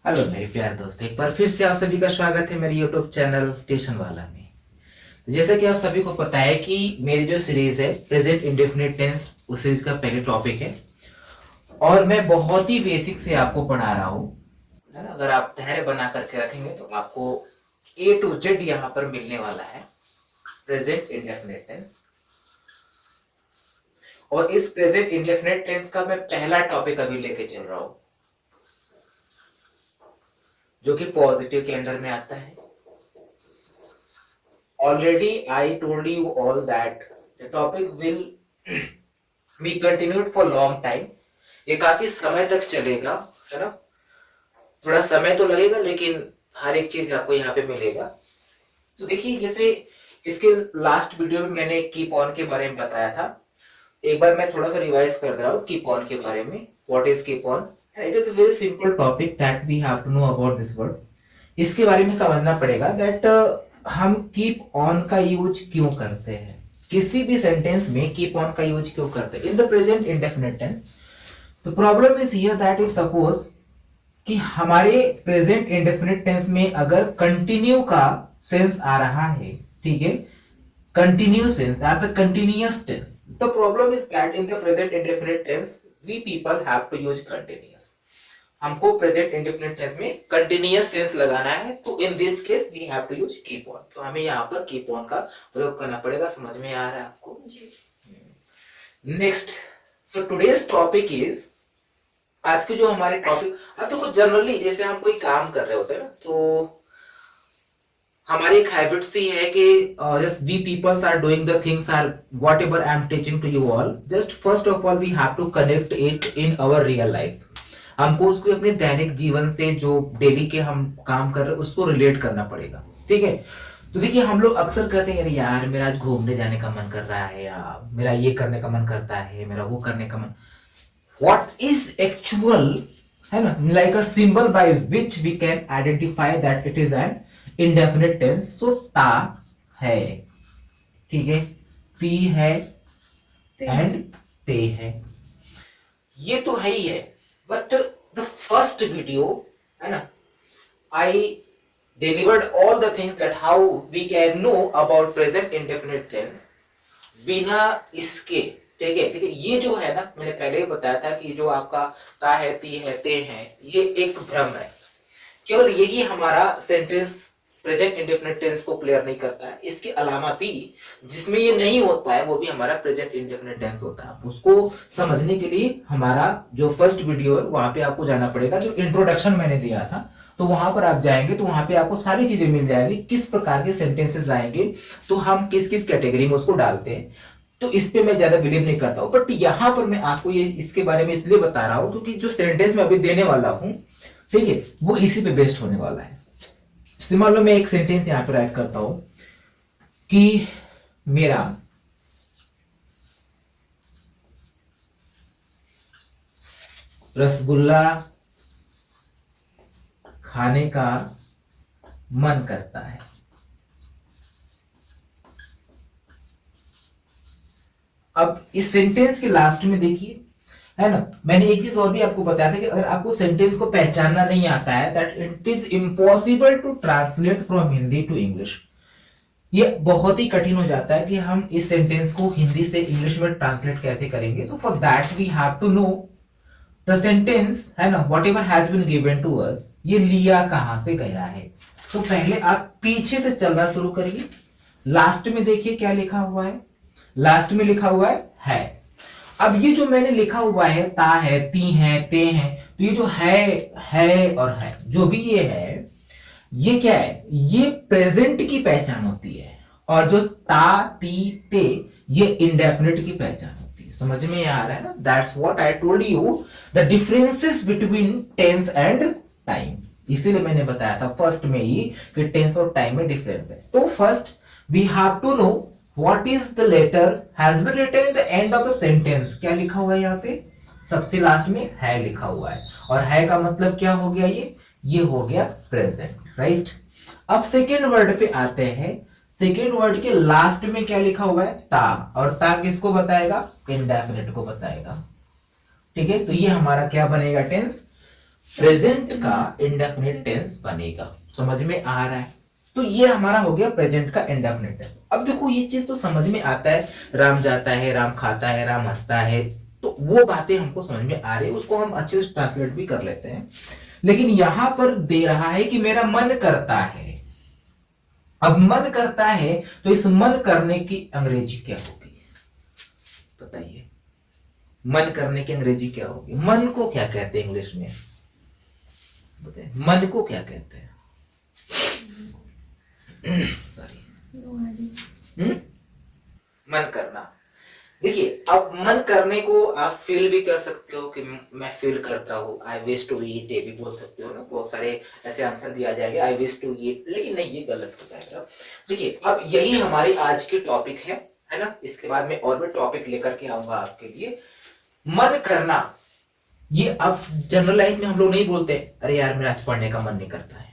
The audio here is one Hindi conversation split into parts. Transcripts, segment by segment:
हेलो मेरे प्यारे दोस्त, एक बार फिर से आप सभी का स्वागत है मेरे यूट्यूब चैनल ट्यूशन वाला में। जैसा कि आप सभी को पता है कि मेरी जो सीरीज है प्रेजेंट इंडेफिनिट टेंस, उस सीरीज का पहले टॉपिक है और मैं बहुत ही बेसिक से आपको पढ़ा रहा हूँ, है ना। अगर आप धैर्य बना करके रखेंगे तो आपको ए टू जेड यहाँ पर मिलने वाला है प्रेजेंट इंडेफिनिट टेंस। और इस प्रेजेंट इंडेफिनिट टेंस का मैं पहला टॉपिक अभी लेके चल रहा हूँ, जो कि पॉजिटिव के अंडर में आता है। Already I told you all that the topic will be continued for long time. ये काफी समय तक चलेगा, है ना। थोड़ा समय तो लगेगा लेकिन हर एक चीज आपको यहाँ पे मिलेगा। तो देखिए, जैसे इसके लास्ट वीडियो में मैंने कीप ऑन के बारे में बताया था। एक बार मैं थोड़ा सा रिवाइज कर दे रहा हूँ कीप ऑन के बारे में। What is keep on? It is a very simple topic that we have to know about this word. इसके बारे में समझना पड़ेगा दैट हम कीप ऑन का यूज क्यों करते हैं, किसी भी सेंटेंस में कीप ऑन का यूज क्यों करते हैं in the present indefinite tense. तो problem is here that if suppose कि हमारे प्रेजेंट इंडेफिनिट टेंस में अगर कंटिन्यू का सेंस आ रहा है, ठीक है, continuous tense or the continuous tense, the problem is that in the present indefinite tense we people have to use continuous। हमको प्रेजेंट इंडेफिनिट टेंस में कंटिन्यूअस सेंस लगाना है, तो in this case we have to use keep on. तो हमें यहाँ पर कीप ऑन का प्रयोग करना पड़ेगा। समझ में आ रहा है आपको जी? Next, so today's topic is, आज के जो हमारे टॉपिक, अब देखो जनरली जैसे हम कोई काम कर रहे होते हैं ना, तो हमारी एक हैबिट सी है कि just we peoples are doing the things or whatever I am teaching to you all, just first of all we have to connect it in our real life. हमको उसको अपने दैनिक जीवन से, जो डेली के हम काम कर रहे हैं, उसको रिलेट करना पड़ेगा, ठीक है। तो देखिए, हम लोग अक्सर कहते हैं अरे यार मेरा आज घूमने जाने का मन कर रहा है, या मेरा ये करने का मन करता है, मेरा वो करने का मन। व्हाट इज एक्चुअल, है ना, like a symbol by which we can identify that it is an indefinite tense. So ता है, ठीक है, ती है एंड ते है, ये तो है ही है। बट द फर्स्ट वीडियो, है ना, आई delivered all the things that how we can know about present indefinite tense बिना इसके, ठीक है। देखिए, ये जो है ना, मैंने पहले ही बताया था कि जो आपका ता है, ती है, ते है, ये एक भ्रम है। केवल यही हमारा सेंटेंस प्रेजेंट इंडेफिनिट टेंस को क्लियर नहीं करता है। इसके अलावा भी जिसमें ये नहीं होता है वो भी हमारा प्रेजेंट इंडेफिनिट टेंस होता है। उसको समझने के लिए हमारा जो फर्स्ट वीडियो है वहां पे आपको जाना पड़ेगा, जो इंट्रोडक्शन मैंने दिया था। तो वहां पर आप जाएंगे तो वहां पे आपको सारी चीजें मिल जाएंगी, किस प्रकार के सेंटेंसेस आएंगे, तो हम किस किस कैटेगरी में उसको डालते हैं। तो इस पे मैं ज्यादा बिलीव नहीं करता हूँ, बट यहाँ पर मैं आपको ये इसके बारे में इसलिए बता रहा हूँ क्योंकि जो सेंटेंस मैं अभी देने वाला हूँ, ठीक है, वो इसी पे बेस्ड होने वाला है। मान लो मैं एक सेंटेंस यहां पे राइट करता हूं कि मेरा रसगुल्ला खाने का मन करता है। अब इस सेंटेंस के लास्ट में देखिए, है ना, मैंने एक चीज और भी आपको बताया था कि अगर आपको सेंटेंस को पहचानना नहीं आता है, that it is impossible to translate from Hindi to English. ये बहुत ही कठिन हो जाता है कि हम इस सेंटेंस को हिंदी से इंग्लिश में ट्रांसलेट कैसे करेंगे। So for that we have to know the sentence, है ना, whatever has been given to us, ये लिया कहां से गया है। तो पहले आप पीछे से चलना शुरू करिए। लास्ट में देखिए क्या लिखा हुआ है, लास्ट में लिखा हुआ है। अब ये जो मैंने लिखा हुआ है, ता है, ती है, ते है, तो ये जो है और है, जो भी ये है, ये क्या है, ये प्रेजेंट की पहचान होती है। और जो ता, ती, ते, ये इंडेफिनिट की पहचान होती है। समझ में आ रहा है ना? That's what I told you, the differences between tense and time. इसीलिए मैंने बताया था फर्स्ट में ही कि टेंस और टाइम में डिफरेंस है। तो first we have to know what is the letter has been written in the end of the sentence। क्या लिखा हुआ है यहाँ पे? सबसे लास्ट में है लिखा हुआ है, और है का मतलब क्या हो गया, ये हो गया प्रेजेंट, राइट। अब सेकेंड वर्ड पे आते हैं। सेकेंड वर्ड के लास्ट में क्या लिखा हुआ है? ता, और ता किसको बताएगा? इंडेफिनिट को बताएगा, ठीक है। तो ये हमारा क्या बनेगा? टेंस प्रेजेंट का इंडेफिनिट टेंस बनेगा। समझ में आ रहा है? तो ये हमारा हो गया प्रेजेंट का इंडेफिनिट टेंस। अब देखो ये चीज तो समझ में आता है, राम जाता है, राम खाता है, राम हंसता है, तो वो बातें हमको समझ में आ रही है, उसको हम अच्छे से ट्रांसलेट भी कर लेते हैं। लेकिन यहां पर दे रहा है कि मेरा मन करता है। अब मन करता है तो इस मन करने की अंग्रेजी क्या होगी बताइए? मन करने की अंग्रेजी क्या होगी? मन को क्या कहते हैं इंग्लिश में? बताइए, मन को क्या कहते हैं? सॉरी, मन करना। देखिए, अब मन करने को आप फील भी कर सकते हो कि मैं फील करता हूँ, आई विश टू ईट, ये भी बोल सकते हो ना, बहुत सारे ऐसे आंसर भी आ जाएंगे, आई विश टू ईट, लेकिन नहीं, ये गलत हो जाएगा। देखिए, अब यही हमारी आज की टॉपिक है ना? इसके बाद मैं और भी टॉपिक लेकर के आऊंगा आपके लिए। मन करना, ये अब जनरल लाइफ में हम लोग नहीं बोलते अरे यार मेरा आज पढ़ने का मन नहीं करता है,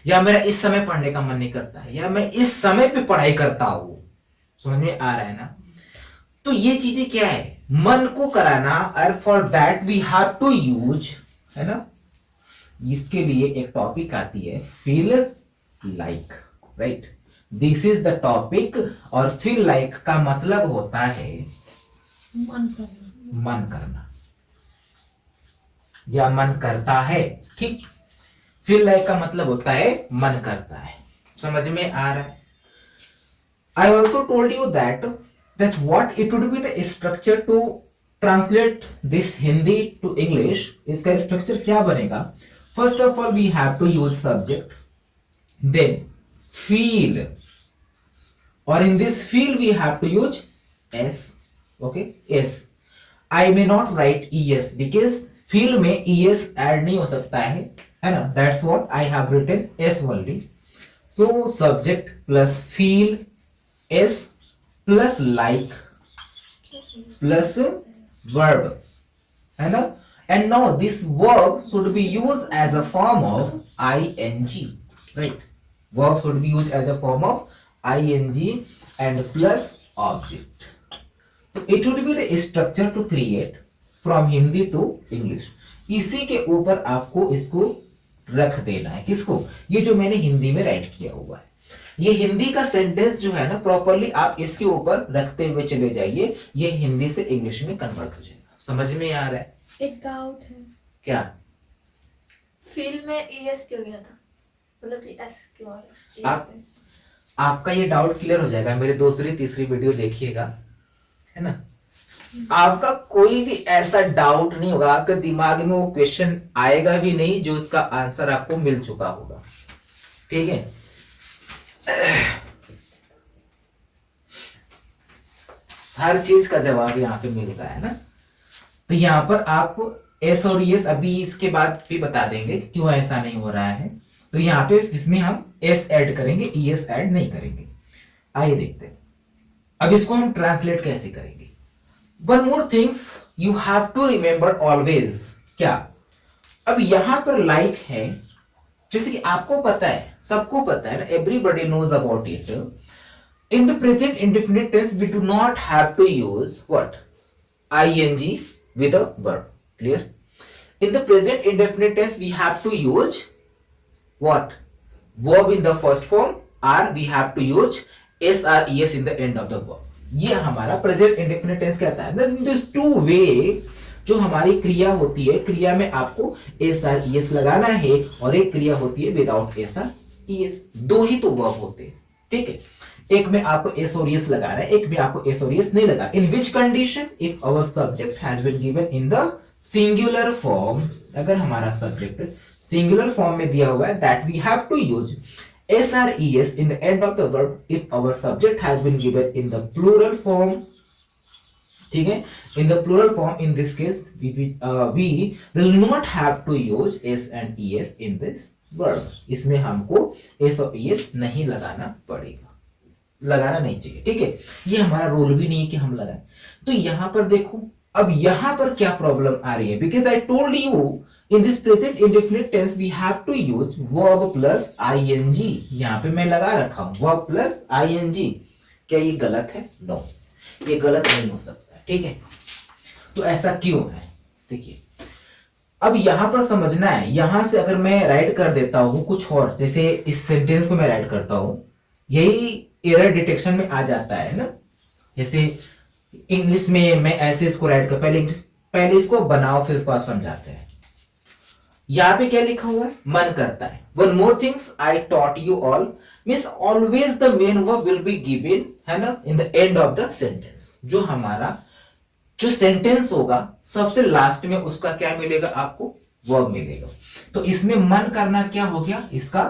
या मेरा इस समय पढ़ने का मन नहीं करता है, या मैं इस समय पे पढ़ाई करता हूं। समझ में आ रहा है ना? तो ये चीजें क्या है? मन को कराना, और for that we have to use, है ना? इसके लिए एक टॉपिक आती है feel like, right? This is the topic. और फील लाइक का मतलब होता है मन करना या मन करता है, ठीक? फील लाइक का मतलब होता है मन करता है। समझ में आ रहा है? I also told you that what it would be the structure to translate this Hindi to English. इसका structure क्या बनेगा? First of all, we have to use subject, then feel, or in this feel we have to use s. Okay, s. I may not write es because feel में es add नहीं हो सकता है ना? That's what I have written s only. So subject plus feel s plus like plus verb, है ना? And now this verb should be used as a form of ing, right? Verb should be used as a form of ing and plus object. So it would be the structure to create from Hindi to English. इसी के ऊपर आपको इसको रख देना है। किसको? ये जो मैंने हिंदी में राइट किया हुआ है, ये हिंदी का सेंटेंस जो है ना, प्रॉपरली आप इसके ऊपर रखते हुए चले जाइए, ये हिंदी से इंग्लिश में कन्वर्ट हो जाएगा। समझ में आ रहा है? एक डाउट है। क्या? फील में एस क्यों गया था? मतलब कि एस क्यों आ रहा है? आपका ये डाउट क्लियर हो जाएगा, मेरे दूसरी तीसरी वीडियो देखिएगा, है ना? आपका कोई भी ऐसा डाउट नहीं होगा, आपके दिमाग में वो क्वेश्चन आएगा भी नहीं जो उसका आंसर आपको मिल चुका होगा, ठीक है? हर चीज का जवाब यहाँ पे मिल रहा है ना? तो यहाँ पर आप एस और एस अभी इसके बाद भी बता देंगे क्यों ऐसा नहीं हो रहा है। तो यहाँ पे इसमें हम एस ऐड करेंगे, ईएस ऐड नहीं करेंगे। आइए देखते हैं अब इसको हम ट्रांसलेट कैसे करेंगे। One more things you have to remember always. क्या? अब यहां पर लाइक है, जैसे कि आपको पता है, सबको पता है ना, everybody knows about it. In the present indefinite tense we do not have to use what? ING with a verb. Clear? In the present indefinite tense we have to use what? Verb in the first form, or we have to use S or E S in the end of the verb. ये हमारा प्रेजेंट इंडेफिनिट टेंस कहता है। दिस टू वे जो हमारी क्रिया होती है, क्रिया में आपको एस आर ई एस लगाना है, और एक क्रिया होती है without S or E S. दो ही तो वर्ब होते हैं, ठीक है? एक में आपको एस और एस लगाना है, एक में आपको एस और एस नहीं लगाना। In which condition? If our subject has been given in the singular form, अगर हमारा सब्जेक्ट सिंगुलर फॉर्म में दिया हुआ है, that we have to use SRES in the end of the verb if our subject has been given in the plural form. ठीक है? In the plural form, in this case, we will not have to use S and ES in this verb. इसमें हमको S और ES नहीं लगाना पड़ेगा, लगाना नहीं चाहिए, ठीक है? ये हमारा रूल भी नहीं है कि हम लगाएं। तो यहां पर देखो, अब यहां पर क्या प्रॉब्लम आ रही है? Because I told you in this present indefinite tense we have to use verb plus ing. यहां पे मैं लगा रखा हूं verb plus ing। क्या ये गलत है? नो, ये गलत नहीं हो सकता, ठीक है? तो ऐसा क्यों है? देखिए, अब यहां पर समझना है, यहां से अगर मैं राइट कर देता हूं कुछ और, जैसे इस सेंटेंस को मैं राइट करता हूं, यही एरर डिटेक्शन में आ जाता है ना। जैसे इंग्लिश में मैं ऐसे इसको राइट कर, पहले इसको बनाओ फिर इसको आप समझाते हैं। यहां पे क्या लिखा हुआ है, मन करता है। One more things I taught you all, means always the main verb will be given, है ना, इन the end of the sentence. जो हमारा जो सेंटेंस होगा सबसे लास्ट में उसका क्या मिलेगा आपको, वर्ब मिलेगा। तो इसमें मन करना क्या हो गया, इसका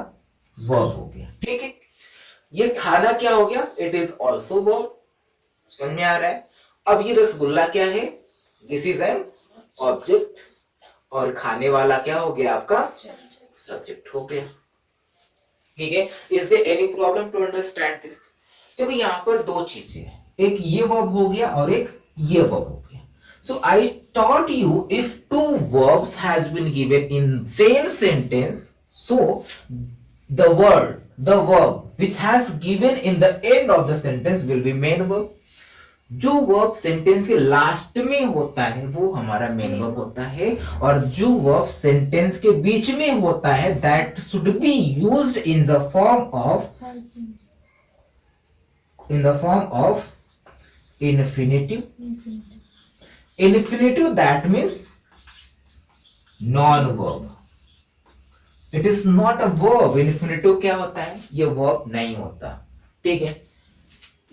वर्ब हो गया, ठीक है। ये खाना क्या हो गया, इट इज ऑल्सो वर्ब, समझ में आ रहा है। अब ये रसगुल्ला क्या है, दिस इज एन ऑब्जेक्ट, और खाने वाला क्या हो गया आपका, सब्जेक्ट हो गया, ठीक है। Is there any problem to understand this. क्योंकि यहां पर दो चीजें हैं, एक ये वर्ब हो गया और एक ये वर्ब हो गया। So I taught you if two verbs has been given in same sentence, so the verb which has given in the end of the sentence will be main verb. जो वर्ब सेंटेंस के लास्ट में होता है वो हमारा मेन वर्ब होता है, और जो वर्ब सेंटेंस के बीच में होता है that should be used in the form of infinitive. Infinitive, that means non verb. It is not a verb. Infinitive क्या होता है, ये verb नहीं होता, ठीक है।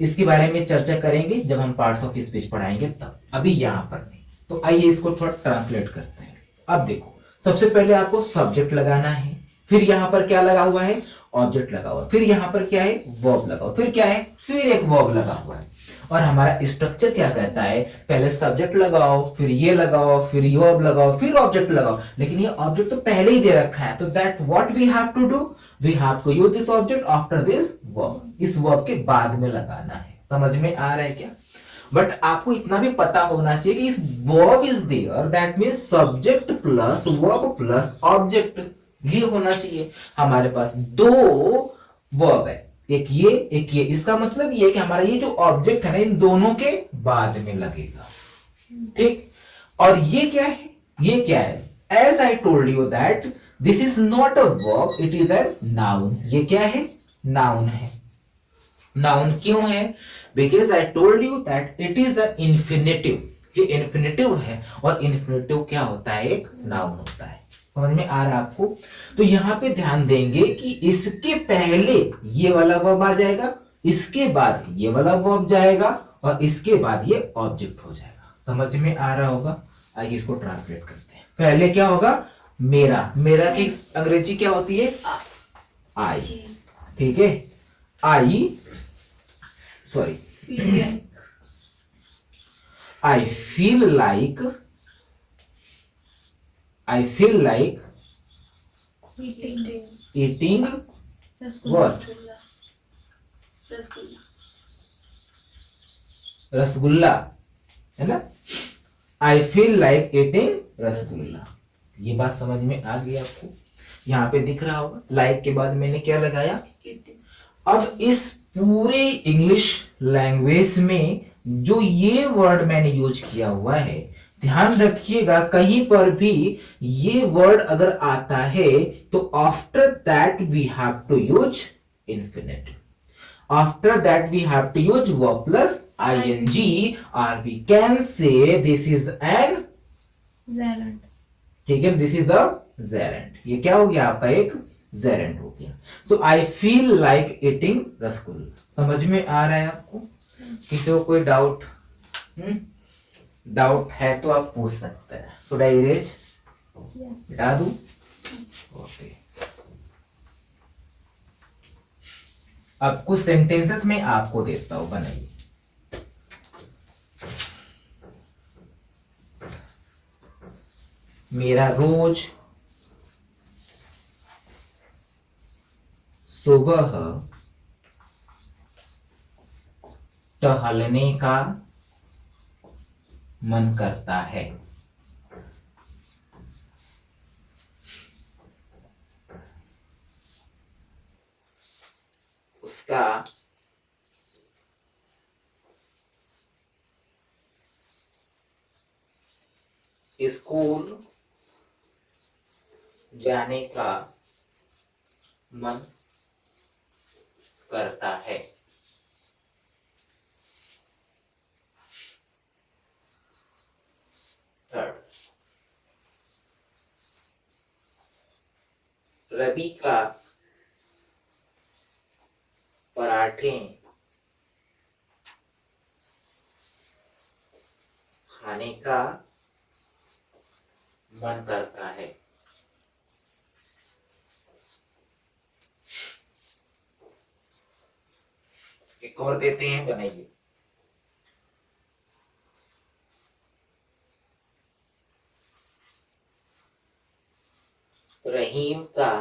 इसके बारे में चर्चा करेंगे जब हम पार्ट्स ऑफ स्पीच पढ़ाएंगे तब, अभी यहां पर नहीं। तो आइए इसको थोड़ा ट्रांसलेट करते हैं। अब देखो, सबसे पहले आपको सब्जेक्ट लगाना है, फिर यहां पर क्या लगा हुआ है, ऑब्जेक्ट लगा हुआ है, फिर यहां पर क्या है, वर्ब लगा हुआ, फिर क्या है, फिर एक वर्ब लगा हुआ है। और हमारा स्ट्रक्चर क्या कहता है, पहले सब्जेक्ट लगाओ, फिर ये लगाओ, फिर वर्ब लगाओ, फिर ऑब्जेक्ट लगाओ। लेकिन ये ऑब्जेक्ट तो पहले ही दे रखा है, तो that what we have to do, we have to use this object after this verb, इस वर्ब के बाद में लगाना है। समझ में आ रहा है क्या। बट आपको इतना भी पता होना चाहिए कि इस verb is there, that means subject plus verb plus object, ये होना चाहिए। हमारे पास दो वर्ब है, एक ये, इसका मतलब ये कि हमारा ये जो ऑब्जेक्ट है ना, इन दोनों के बाद में लगेगा, ठीक। और ये क्या है, ये क्या है, as I told you that this is not a verb, it is a noun. ये क्या है, नाउन है। नाउन क्यों है, because I told you that it is a infinitive, ये इंफिनिटिव है, और इंफिनिटिव क्या होता है, एक नाउन होता है। समझ में आ रहा है आपको। तो यहां पे ध्यान देंगे कि इसके पहले ये वाला वर्ब आ जाएगा, इसके बाद ये वाला वर्ब जाएगा, और इसके बाद ये ऑब्जेक्ट हो जाएगा। समझ में आ रहा होगा। आइए इसको ट्रांसलेट करते हैं। पहले क्या होगा, मेरा, मेरा की अंग्रेजी क्या होती है, आई, ठीक है। I, sorry, I feel like, I feel like eating what? Rasgulla, है ना। I feel like eating rasgulla. ये बात समझ में आ गई आपको। यहाँ पे दिख रहा होगा, लाइक के बाद मैंने क्या लगाया। अब इस पूरे इंग्लिश लैंग्वेज में जो ये वर्ड मैंने यूज किया हुआ है, ध्यान रखिएगा कहीं पर भी ये वर्ड अगर आता है तो after that we have to use infinitive, after that we have to use verb plus ing, और we can say this is an gerund, ठीक है, दिस इज अ जेरेंट। ये क्या हो गया आपका, एक जेरेंट हो गया। तो आई फील लाइक ईटिंग रसगुल्ला। समझ में आ रहा है आपको। किसी को कोई डाउट, डाउट है तो आप पूछ सकते हैं। शुड आई इरेज, मिटा दूं, ओके। अब कुछ सेंटेंसेस में आपको देता हूं, बनाइए। मेरा रोज सुबह टहलने का मन करता है। उसका स्कूल जाने का मन करता है। थर्ड, रवि का पराठे खाने का मन करता है। एक और देते हैं, बनाइए। रहीम का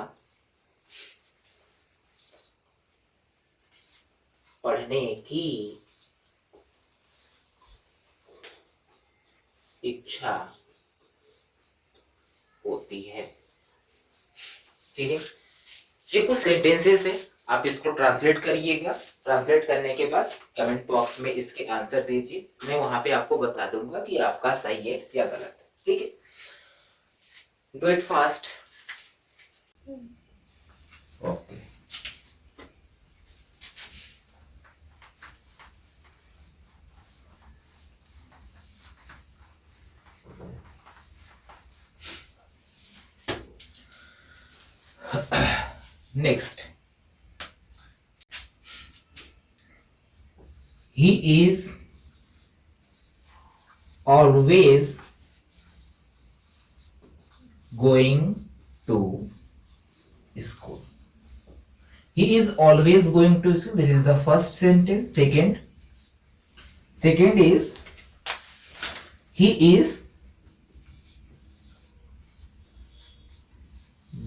पढ़ने की इच्छा होती है। ठीक है, ये कुछ सेंटेंसेस है, आप इसको ट्रांसलेट करिएगा। ट्रांसलेट करने के बाद कमेंट बॉक्स में इसके आंसर दीजिए, मैं वहां पे आपको बता दूंगा कि आपका सही है या गलत है। ठीक है, do it fast. Okay, next, he is always going to school. He is always going to school. This is the first sentence. Second is he is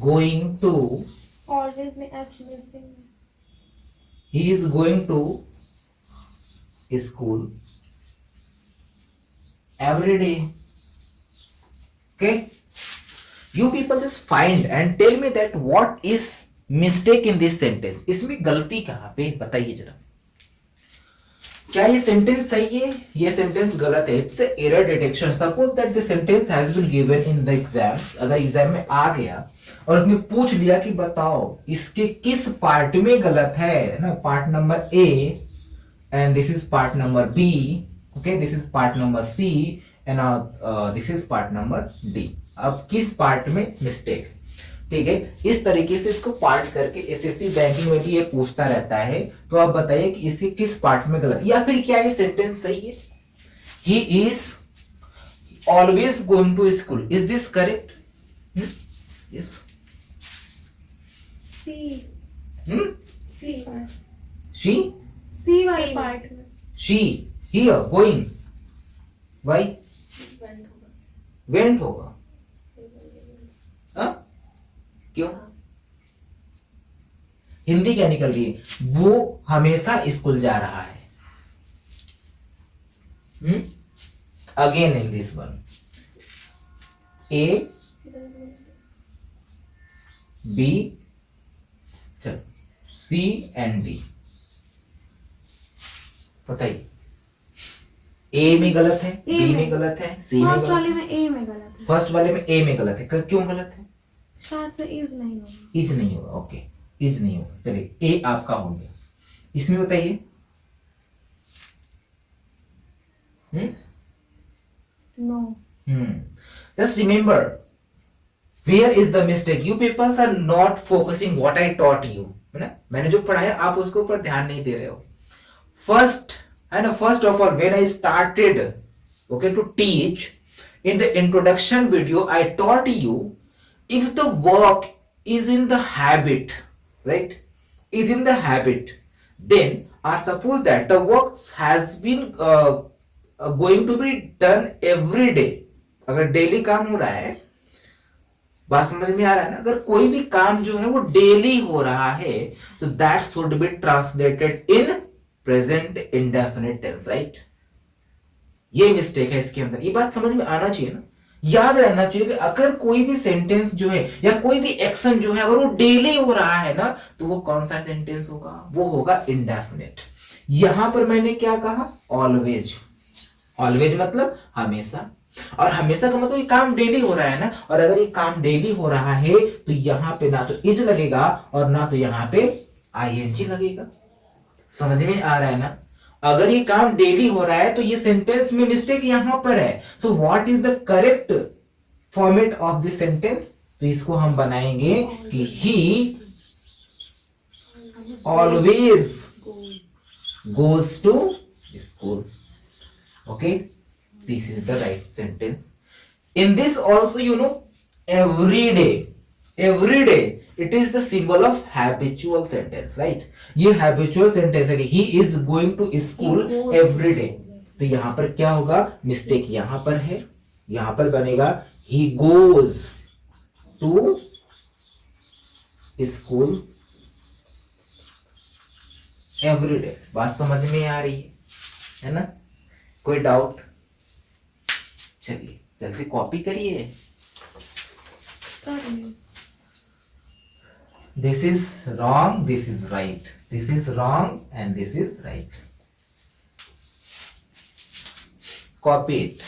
going to, always में एस मिसिंग। he is going to school every day. Okay, you people just find and tell me that what is mistake in this sentence. इसमें गलती कहाँ पे, बताइए जरा। क्या ये सेंटेंस सही है, ये सेंटेंस गलत है? It's error detection. Suppose that the sentence has been given in the exam. अगर एग्जाम में आ गया और उसने पूछ लिया कि बताओ इसके किस पार्ट में गलत है ना, part number A and this is part number B, okay, this is part number C and this is part number D. अब किस पार्ट में मिस्टेक है? ठीक है, इस तरीके से इसको पार्ट करके एसएससी बैंकिंग में भी ये पूछता रहता है। तो आप बताइए कि इसके किस पार्ट में गलत, या फिर क्या ये सेंटेंस सही है? He is always going to school, is this correct? Yes, C वाले पार्ट में she here going, why went होगा? हाँ, क्यों? हिंदी क्या निकल रही है? वो हमेशा स्कूल जा रहा है। Again in this one, A B, चलो सी एंड डी, बताइए ए में गलत है, बी में गलत है, सी में फर्स्ट गलत वाले है। में ए में गलत है। फर्स्ट वाले में ए में गलत है, क्यों गलत है? शायद से इज नहीं होगा। इज नहीं होगा, ओके, इज नहीं होगा। चलिए ए आपका हो गया, इसमें बताइए। No, just remember where is the mistake. You peoples are not focusing what I taught you, है ना, मैंने जो पढ़ाया आप उसके ऊपर ध्यान नहीं दे रहे हो। फर्स्ट है ना, first of all when I started okay to teach in the introduction video I taught you, if the work is in the habit, right, is in the habit, then or suppose that the work has been going to be done every day, अगर डेली काम हो रहा है, बात समझ में आ रहा है ना, अगर कोई भी काम जो है वो डेली हो रहा है तो that should be translated in present indefinite tense, right? ये मिस्टेक है इसके अंदर, ये बात समझ में आना चाहिए ना, याद रहना चाहिए कि अगर कोई भी सेंटेंस जो है या कोई भी एक्शन जो है अगर वो डेली हो रहा है ना, तो वो कौन सा सेंटेंस होगा? वो होगा इंडेफिनिट। यहां पर मैंने क्या कहा? ऑलवेज। ऑलवेज मतलब हमेशा, और हमेशा का मतलब ये काम डेली हो रहा है ना, और अगर ये काम डेली हो रहा है तो यहाँ पे ना तो इज लगेगा और ना तो यहाँ पे आईएनजी लगेगा। समझ में आ रहा है ना? अगर ये काम डेली हो रहा है तो ये सेंटेंस में मिस्टेक यहां पर है। So what is the correct format of this sentence? तो इसको हम बनाएंगे कि he always goes to school. Okay, this is the right sentence. In this also, you know, every day it is the symbol of habitual sentence, right? ये habitual sentence है कि he is going to school every day। तो यहां पर क्या होगा? मिस्टेक यहां पर है, यहां पर बनेगा he goes to school every day। बात समझ में आ रही है ना? कोई डाउट? चलिए जल्दी कॉपी करिए। This is wrong, this is right, this is wrong and this is right. Copy it.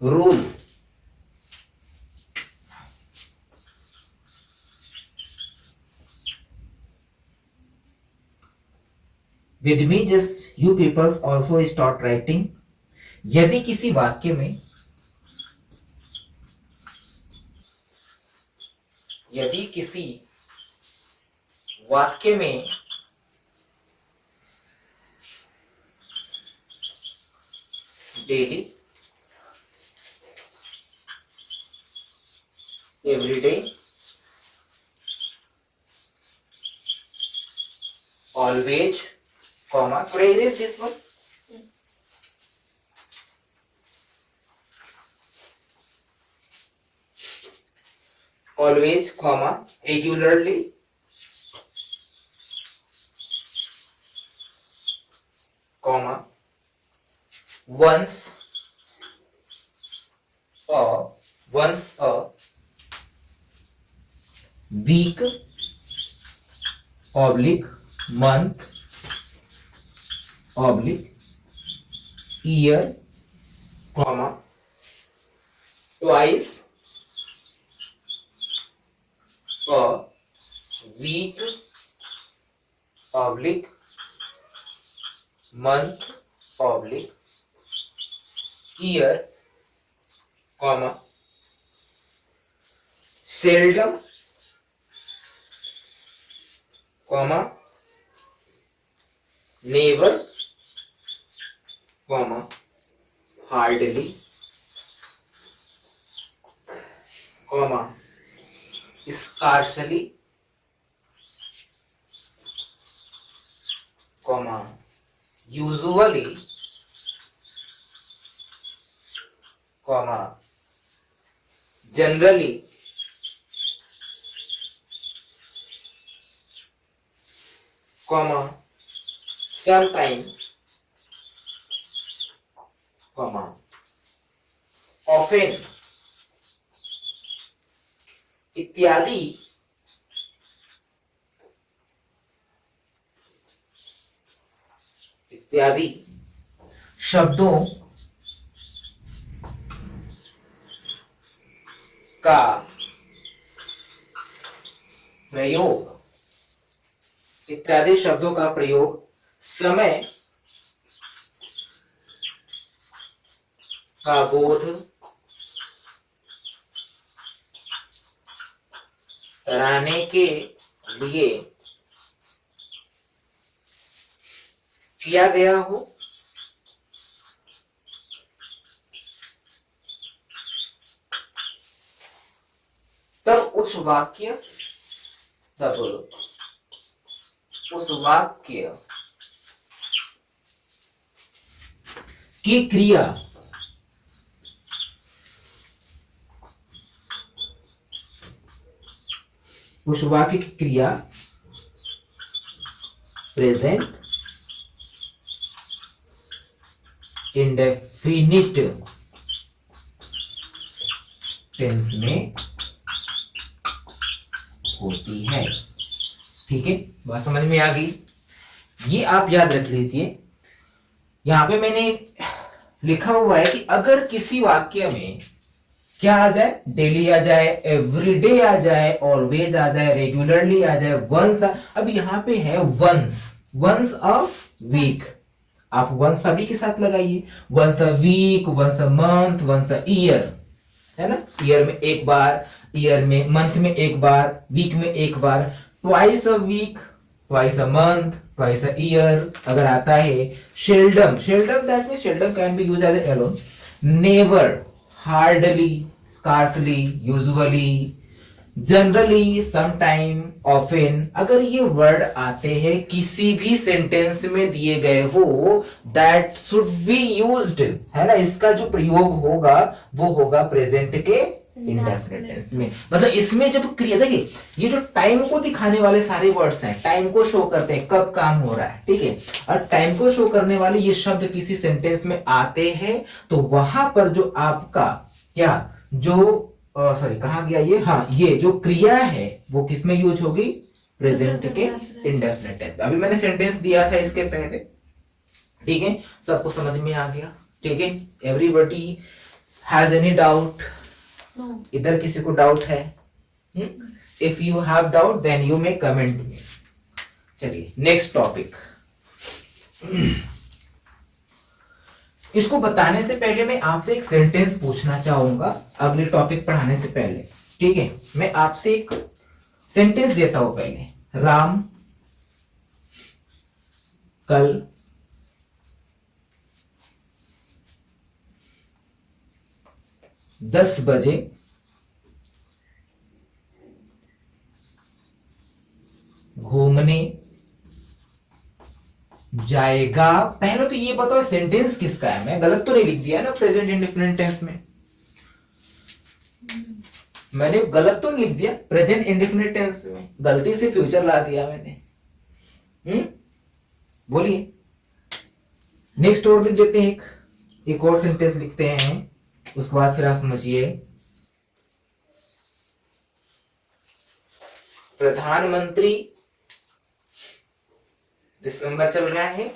Rule. With me just you peoples also start writing. यदि किसी वाक्य में, यदि किसी वाक्य में daily, every day, always, comma, should I erase this one? Always, comma, regularly, comma, once a week, oblique, month, oblique, year, comma, twice a week, oblique, month, oblique, year, comma, seldom, comma, never, comma, hardly, comma, scarcely, comma, usually, comma, generally, comma, sometime, comma, often, इत्यादि इत्यादि शब्दों का प्रयोग, इत्यादि शब्दों का प्रयोग समय का बोध कराने के लिए किया गया हो, तब उस वाक्य की क्रिया उस वाक्य की क्रिया प्रेजेंट इंडेफिनिट टेंस में होती है। ठीक है, बात समझ में आ गई। ये आप याद रख लीजिए। यहां पे मैंने लिखा हुआ है कि अगर किसी वाक्य में क्या आ जाए, डेली आ जाए, एवरीडे आ जाए, ऑलवेज आ जाए, रेगुलरली आ जाए, वंस अब यहां पे है वंस, वंस अ वीक। आप वंस अभी के साथ लगाइए, once a week, once a month, once a year, है ना। ईयर में एक बार, ईयर में, मंथ में एक बार, वीक में एक बार, twice a week, twice a month, twice a year अगर आता है। Seldom, seldom that means seldom can be used as alone. Never, hardly, scarcely, usually, generally, sometime, often अगर ये वर्ड आते हैं किसी भी सेंटेंस में दिए गए हो, दैट शुड बी यूज्ड, है ना। इसका जो प्रयोग होगा वो होगा प्रेजेंट के इंडेफिनिट टेंस में। मतलब इसमें जब क्रिया, देखिए ये जो टाइम को दिखाने वाले सारे वर्ड्स हैं, टाइम को शो करते हैं कब काम हो रहा है, ठीक है। और टाइम को शो करने वाले ये शब्द किसी सेंटेंस में आते हैं तो वहां पर जो आपका क्या, जो सॉरी कहाँ गया ये, हाँ ये जो क्रिया है वो किसमें यूज होगी, प्रेजेंट के इंडेफिनिट टेंस। अभी मैंने सेंटेंस दिया था इसके पहले, ठीक है, सबको समझ में आ गया। ठीक है, एवरीबॉडी हैज एनी डाउट? इधर किसी को डाउट है? If you have doubt then you may comment me. चलिए नेक्स्ट टॉपिक। इसको बताने से पहले मैं आपसे एक सेंटेंस पूछना चाहूंगा, अगले टॉपिक पढ़ाने से पहले। ठीक है, मैं आपसे एक सेंटेंस देता हूं पहले। राम कल 10 बजे घूमने जाएगा। पहले तो ये बताओ सेंटेंस किसका है, मैं गलत तो नहीं लिख दिया ना प्रेजेंट इंडेफिनिट टेंस में? मैंने गलत तो नहीं लिख दिया प्रेजेंट इंडेफिनिट टेंस में, गलती से फ्यूचर ला दिया मैंने। बोलिए। नेक्स्ट और लिख देते हैं, एक और सेंटेंस लिखते हैं, उसके बाद फिर आप समझिए। प्रधानमंत्री, दिसंबर चल रहा है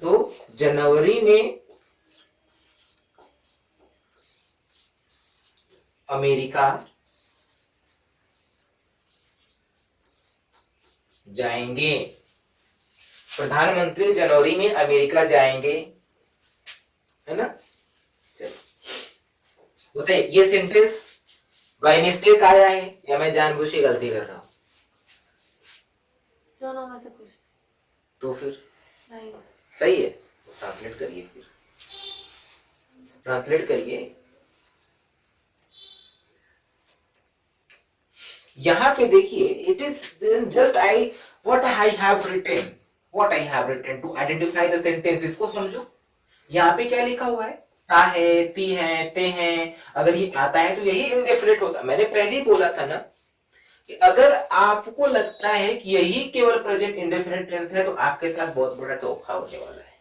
तो जनवरी में अमेरिका जाएंगे। प्रधानमंत्री जनवरी में अमेरिका जाएंगे, है ना। चलो बताइए, ये सेंटेंस बाय मिस्टेक आया है या मैं जानबूझ के गलती कर रहा हूं? दोनों में से कुछ। तो फिर सही सही है, ट्रांसलेट करिए, फिर ट्रांसलेट करिए। यहां पे देखिए, it is just I what I have written to identify the sentence. इसको समझो, यहाँ पे क्या लिखा हुआ है, ता है, ती है, ते हैं। अगर ये आता है तो यही इंडेफिनिट होता। मैंने पहले ही बोला था ना कि अगर आपको लगता है कि यही केवल प्रेजेंट इंडेफिनिट टेंस है तो आपके साथ बहुत बड़ा धोखा होने वाला है।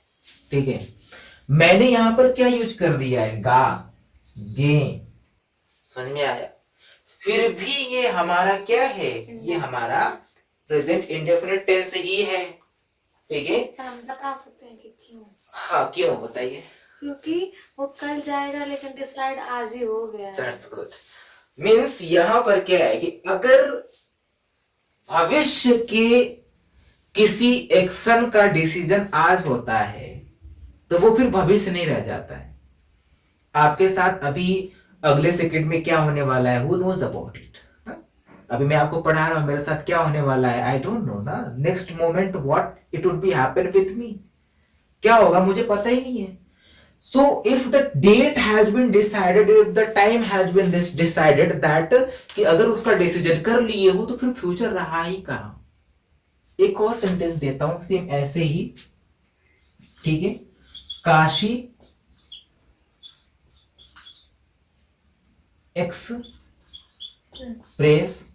ठीक है, मैंने यहां पर क्या यूज कर दिया है, गा, गे, समझ में आया। फिर भी ये हमारा क्या है, ये हमारा प्रेजेंट इंडेफिनिट टेंस ही है। ठीक है, हम बता सकते हैं कि क्यों। हाँ क्यों, बताइए। क्योंकि वो कल जाएगा लेकिन डिसाइड आज ही हो गया है। That's good. मीन्स यहां पर क्या है कि अगर भविष्य के किसी एक्शन का डिसीजन आज होता है तो वो फिर भविष्य नहीं रह जाता है। आपके साथ अभी अगले सेकंड में क्या होने वाला है, हु नोज अबाउट इट। अभी मैं आपको पढ़ा रहा हूं, मेरे साथ क्या होने वाला है, आई डोंट नो ना। Next moment what it would be happen with me, क्या होगा मुझे पता ही नहीं है। So if the date has been decided, if the time has been decided that कि अगर उसका डिसीजन कर लिए हो तो फिर फ्यूचर रहा ही कहां। एक और सेंटेंस देता हूं सेम ऐसे ही, ठीक है। Kashi express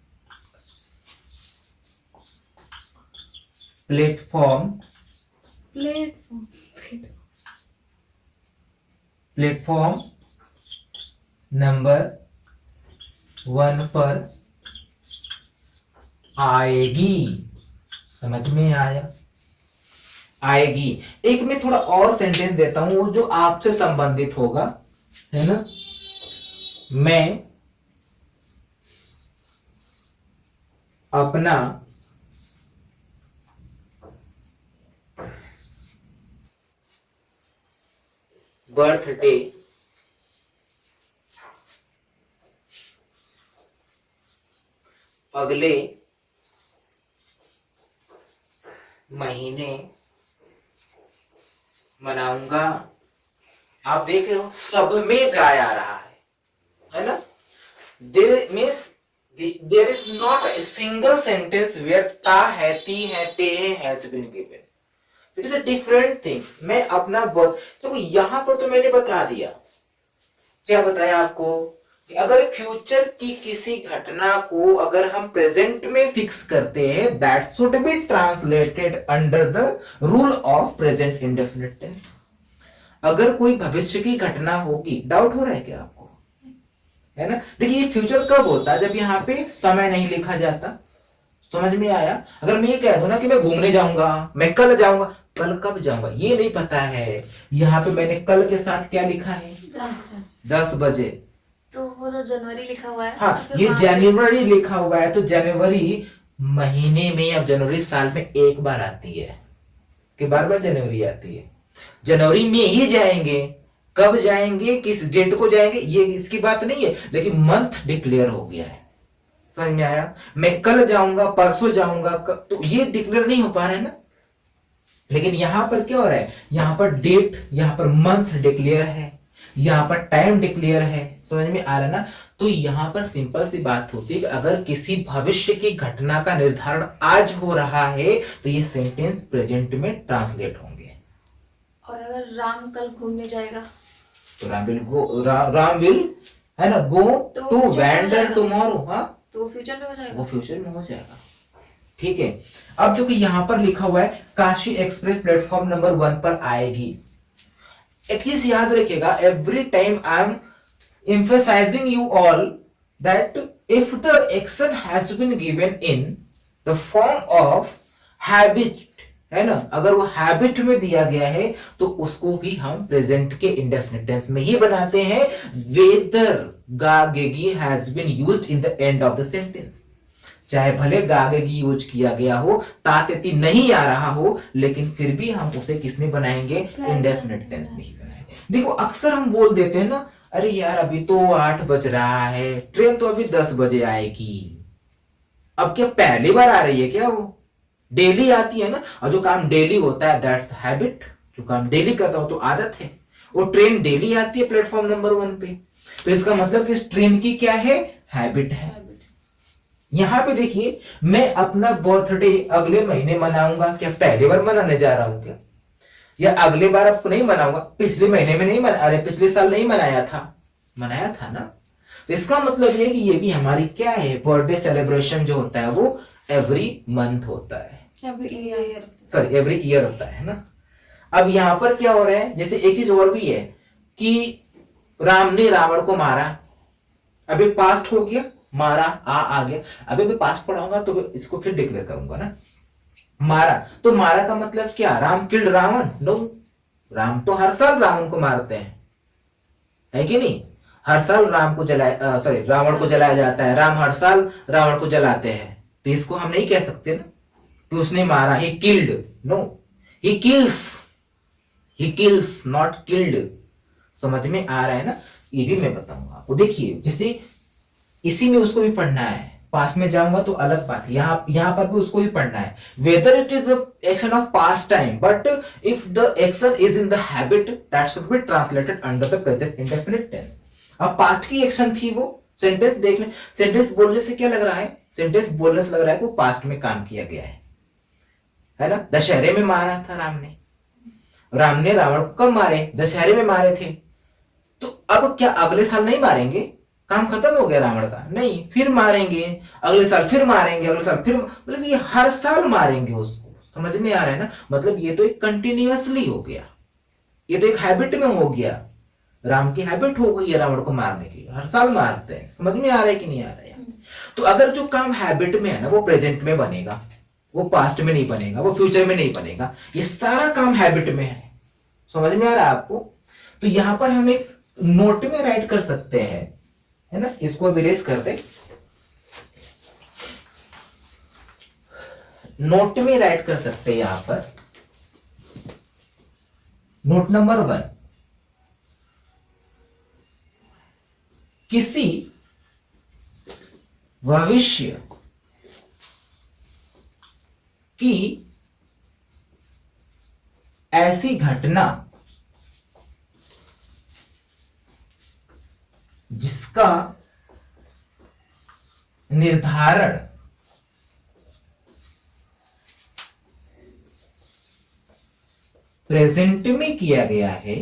platform platform number 1 पर आएगी। समझ में आया? आएगी। एक मैं थोड़ा और सेंटेंस देता हूं जो आपसे संबंधित होगा, है ना। मैं अपना बर्थडे अगले महीने मनाऊंगा। आप देख रहे हो सब में गाया आ रहा है ना। There is not a single sentence where ता है, ती है, ते है has been given. It is a different things. मैं अपना तो यहां पर तो मैंने बता दिया। क्या बताया आपको कि अगर फ्यूचर की किसी घटना को अगर हम प्रेजेंट में फिक्स करते हैं, that should be translated under the rule of present indefinite tense. अगर कोई भविष्य की घटना होगी, डाउट हो रहा है क्या आपको? है ना। देखिए फ्यूचर कब होता है? जब यहाँ पे समय नहीं लिखा जाता। समझ में आया? अगर मैं ये कह दूं ना कि मैं घूमने जाऊंगा, मैं कल जाऊंगा, कल कब जाऊंगा ये नहीं पता है। यहाँ पे मैंने कल के साथ क्या लिखा है? 10 बजे। तो वो जो जनवरी लिखा हुआ है, हाँ, तो फिर ये वहाँ जनवरी लिखा हुआ है तो जनवरी महीने में या जनवरी साल में एक बार आती है कि बार बार जनवरी आती है। जनवरी में ही जाएंगे, कब जाएंगे, किस डेट को जाएंगे, ये इसकी बात नहीं है, लेकिन मंथ डिक्लेयर हो गया है। समझ में आया? मैं कल जाऊंगा, परसों जाऊंगा, तो ये डिक्लेयर नहीं हो पा रहा है ना। लेकिन यहां पर क्या हो रहा है? यहां पर डेट, यहां पर मंथ डिक्लेयर है, यहां पर टाइम डिक्लेयर है। समझ में आ रहा है ना। तो यहां पर सिंपल सी बात होती है कि अगर किसी भविष्य की घटना का निर्धारण आज हो रहा है तो ये सेंटेंस प्रेजेंट में ट्रांसलेट होंगे। और अगर राम कल घूमने जाएगा तो Ram will go, Ram will, है ना, गो तो टू future में हो वैंडर जाएगा। टुमारो। हाँ, तो फ्यूचर में हो जाएगा। वो फ्यूचर में हो जाएगा। ठीक है। अब देखो यहां पर लिखा हुआ है काशी एक्सप्रेस प्लेटफॉर्म नंबर 1 पर आएगी। एक चीज याद रखिएगा, every time I am emphasizing you all that if the action has been given in the form of habit, है ना, अगर वो हैबिट में दिया गया है तो उसको भी हम प्रेजेंट के इंडेफिनिट टेंस में ही बनाते हैं। वेदर गागेगी has been used in the end of the sentence, चाहे भले गागेगी यूज किया गया हो, तातेती नहीं आ रहा हो, लेकिन फिर भी हम उसे किसमें बनाएंगे? इंडेफिनिट टेंस में ही बनाएंगे। देखो अक्सर हम बोल देते हैं ना, अरे यार अभी तो 8 बज रहा है, ट्रेन तो अभी 10 बजे आएगी। अब क्या पहली बार आ रही है क्या? वो डेली आती है ना। और जो काम डेली होता है दैट्स हैबिट, जो काम डेली करता हो तो आदत है। वो ट्रेन डेली आती है प्लेटफॉर्म नंबर 1 पे, तो इसका मतलब कि इस ट्रेन की क्या है? हैबिट है। यहां पे देखिए, मैं अपना बर्थडे अगले महीने मनाऊंगा। क्या पहली बार मनाने जा रहा हूं क्या? या अगले बार आपको नहीं मनाऊंगा, पिछले महीने में नहीं अरे पिछले साल नहीं मनाया था, मनाया था ना। तो इसका मतलब ये कि ये भी हमारी क्या है? बर्थडे सेलिब्रेशन जो होता है वो एवरी मंथ होता है, सॉरी एवरी ईयर होता है ना। अब यहां पर क्या हो रहा है? जैसे एक चीज और भी है कि राम ने रावण को मारा, अभी पास्ट हो गया, मारा आ गया। अभी मैं पास्ट पढ़ाऊंगा तो इसको फिर डिक्लेयर करूंगा ना। मारा, तो मारा का मतलब क्या? राम किल्ड रावण? नो, राम तो हर साल रावण को मारते हैं, है कि नहीं? हर साल राम को जलाया, सॉरी रावण को जलाया जाता है। राम हर साल रावण को जलाते हैं, तो इसको हम नहीं कह सकते ना कि उसने मारा, he killed. No, he kills not killed. समझ में आ रहा है ना? ये भी मैं बताऊंगा आपको। देखिए जैसे इसी में उसको भी पढ़ना है, पास्ट में जाऊंगा तो अलग बात है, यहां पर भी उसको भी पढ़ना है। Whether it is action of past time, but if the action is in the habit that should be translated under the present indefinite tense. अब पास्ट की एक्शन थी वो, सेंटेंस देखने, सेंटेंस बोलने से क्या लग रहा है? सेंटेंस बोलने से लग रहा है कि वो पास्ट में काम किया गया है ना। दशहरे में मारा था राम ने रावण को कब मारे? दशहरे में मारे थे। तो अब क्या अगले साल नहीं मारेंगे? काम खत्म हो गया रावण का? नहीं, फिर मारेंगे, अगले साल फिर मारेंगे, अगले साल फिर, मतलब ये हर साल मारेंगे उसको। समझ में आ रहा है ना? मतलब ये तो एक कंटिन्यूअसली हो गया, ये तो एक हैबिट में हो गया। राम की हैबिट हो गई है रावण को मारने की, हर साल मारते हैं। समझ में आ रहा है कि नहीं आ रहा है? तो अगर जो काम हैबिट में है ना वो प्रेजेंट में बनेगा, वो पास्ट में नहीं बनेगा, वो फ्यूचर में नहीं बनेगा, ये सारा काम हैबिट में है। समझ में आ रहा है आपको? तो यहां पर हम एक नोट में राइट कर सकते हैं, है ना। इसको अब इरेज कर दे, नोट में राइट कर सकते हैं यहां पर। नोट नंबर 1, किसी भविष्य की ऐसी घटना जिसका निर्धारण प्रेजेंट में किया गया है,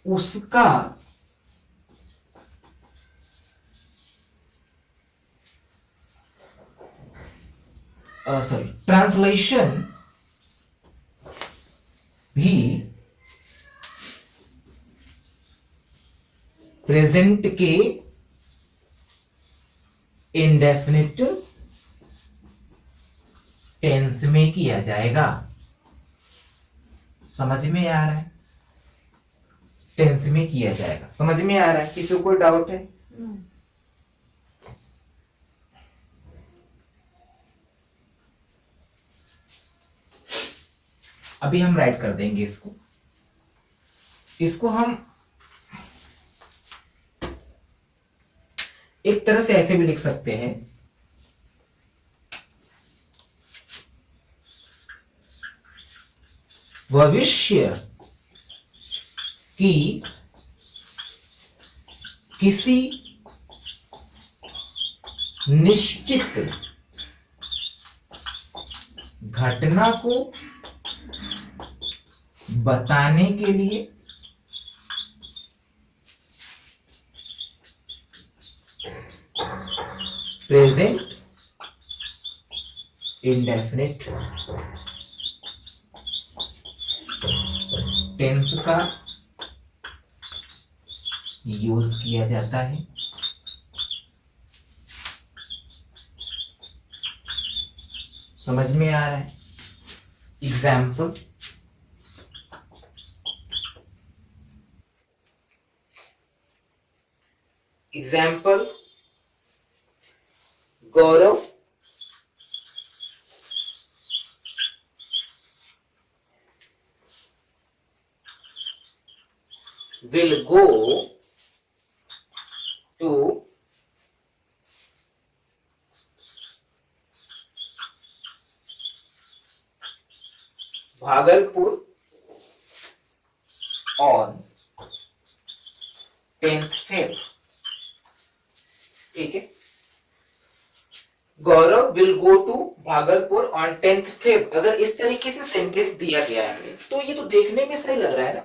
उसका ट्रांसलेशन भी प्रेजेंट के इंडेफिनिट टेंस में किया जाएगा। समझ में आ रहा है? टेंस में किया जाएगा। समझ में आ रहा है? किसी को कोई डाउट है? अभी हम राइट कर देंगे इसको हम एक तरह से ऐसे भी लिख सकते हैं, भविष्य की किसी निश्चित घटना को बताने के लिए प्रेजेंट इंडेफिनिट टेंस का यूज किया जाता है। समझ में आ रहा है? Example, Gaurav will go to Bhagalpur on 10th Feb। ठीक है, Gaurav will go to Bhagalpur on 10th Feb। अगर इस तरीके से सेंटेंस दिया गया है तो ये तो देखने में सही लग रहा है ना।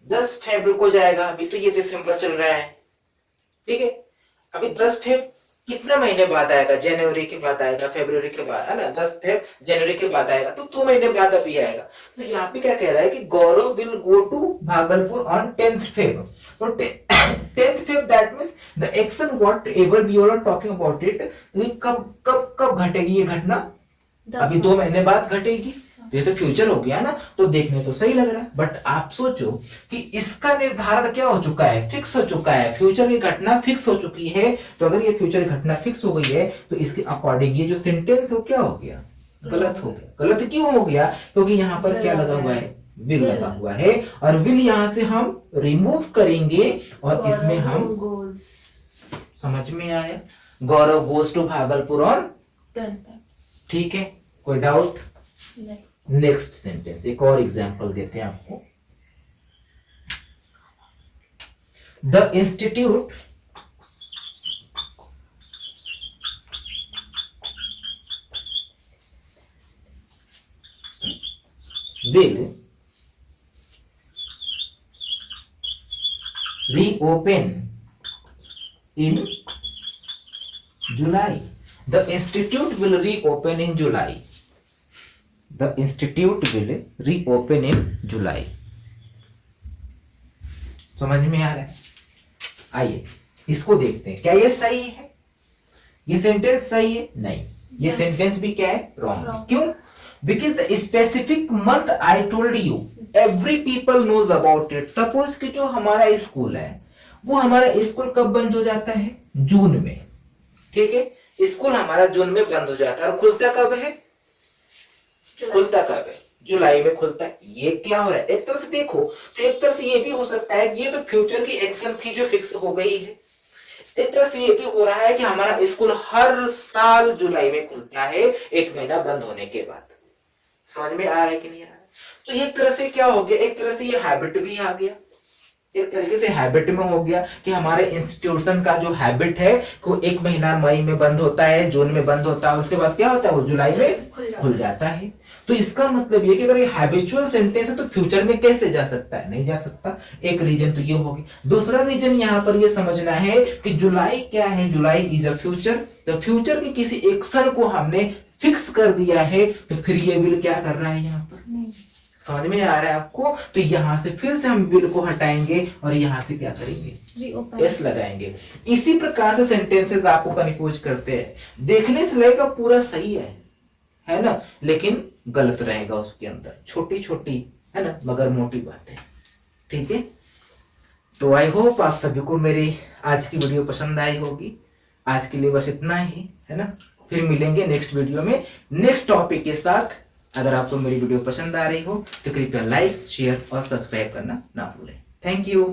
10 फरवरी को जाएगा, अभी तो ये दिसंबर चल रहा है, ठीक है। अभी 10 फेब कितना महीने बाद आएगा? जनवरी के बाद आएगा, फरवरी के बाद, है ना। 10 फेब जनवरी के बाद आएगा, तो 2 महीने बाद अभी आएगा। तो यहाँ पे क्या कह रहा है कि Gaurav will go to Bhagalpur on 10th Feb. तो 10th Feb that means the action whatever we are talking about it, कब कब कब घटेगी ये घटना? अभी 2 महीने बाद घटेगी। तो ये तो फ्यूचर हो गया ना, तो देखने तो सही लग रहा है। बट आप सोचो कि इसका निर्धारण क्या हो चुका है? फिक्स हो चुका है। फ्यूचर की घटना फिक्स हो चुकी है। तो अगर ये फ्यूचर की घटना फिक्स हो गई है तो इसके अकॉर्डिंग ये जो सेंटेंस है वो क्या हो गया? गलत हो गया। गलत क्यों हो गया? क्योंकि यहाँ पर क्या लगा हुआ है? विल लगा हुआ है, और विल यहां से हम रिमूव करेंगे और इसमें हम, समझ में आया? गौरव गोज टू भागलपुर ऑन, ठीक है, कोई डाउट? नेक्स्ट सेंटेंस, एक और एग्जांपल देते हैं आपको। The institute will reopen in July. The institute will reopen in July. The institute will reopen in July. समझ में आ रहा है? आइए इसको देखते हैं, क्या ये सही है? ये सेंटेंस सही है? नहीं, ये सेंटेंस भी क्या है? रॉन्ग। क्यों? Because the specific month I told you every people knows about it. Suppose कि जो हमारा स्कूल है वो हमारा स्कूल कब बंद हो जाता है? जून में। ठीक है, स्कूल हमारा जून में बंद हो जाता है और खुलता कब है? खुलता कब है? जुलाई में खुलता है। ये क्या हो रहा है? एक तरह से देखो तो एक तरह से ये भी हो सकता है कि ये तो फ्यूचर की एक्शन थी जो फिक्स हो गई है। एक तरह से ये भी हो रहा है कि हमारा स्कूल हर साल जुलाई में खुलता है 1 महीना बंद होने के बाद। समझ में आ रहा है कि नहीं आ रहा है? तो एक तरह से क्या हो गया, एक तरह से ये हैबिट भी आ गया, एक तरीके से हैबिट में हो गया कि हमारे इंस्टीट्यूशन का जो हैबिट है को 1 महीना मई में बंद होता है, जून में बंद होता है, उसके बाद क्या होता है? वो जुलाई में खुल जाता है। तो इसका मतलब ये कि अगर ये हैबिचुअल सेंटेंस है तो फ्यूचर में कैसे जा सकता है? नहीं जा सकता। एक रीजन तो ये होगी। दूसरा रीजन यहाँ पर ये समझना है कि जुलाई क्या है? जुलाई इज अ फ्यूचर। तो फ्यूचर की किसी एक्शन को हमने फिक्स कर दिया है, तो फिर ये विल क्या कर रहा है यहाँ पर? समझ में आ रहा है आपको? तो यहां से फिर से हम विल को हटाएंगे और यहां से क्या करेंगे? एस लगाएंगे। इसी प्रकार से सेंटेंसेस आपको कंफ्यूज करते हैं। देखने से लगेगा पूरा सही है ना, लेकिन गलत रहेगा उसके अंदर, छोटी छोटी है ना मगर मोटी बातें। ठीक है, तो आई होप आप सभी को मेरी आज की वीडियो पसंद आई होगी। आज के लिए बस इतना ही है ना, फिर मिलेंगे नेक्स्ट वीडियो में नेक्स्ट टॉपिक के साथ। अगर आपको मेरी वीडियो पसंद आ रही हो तो कृपया लाइक, शेयर और सब्सक्राइब करना ना भूलें। Thank you.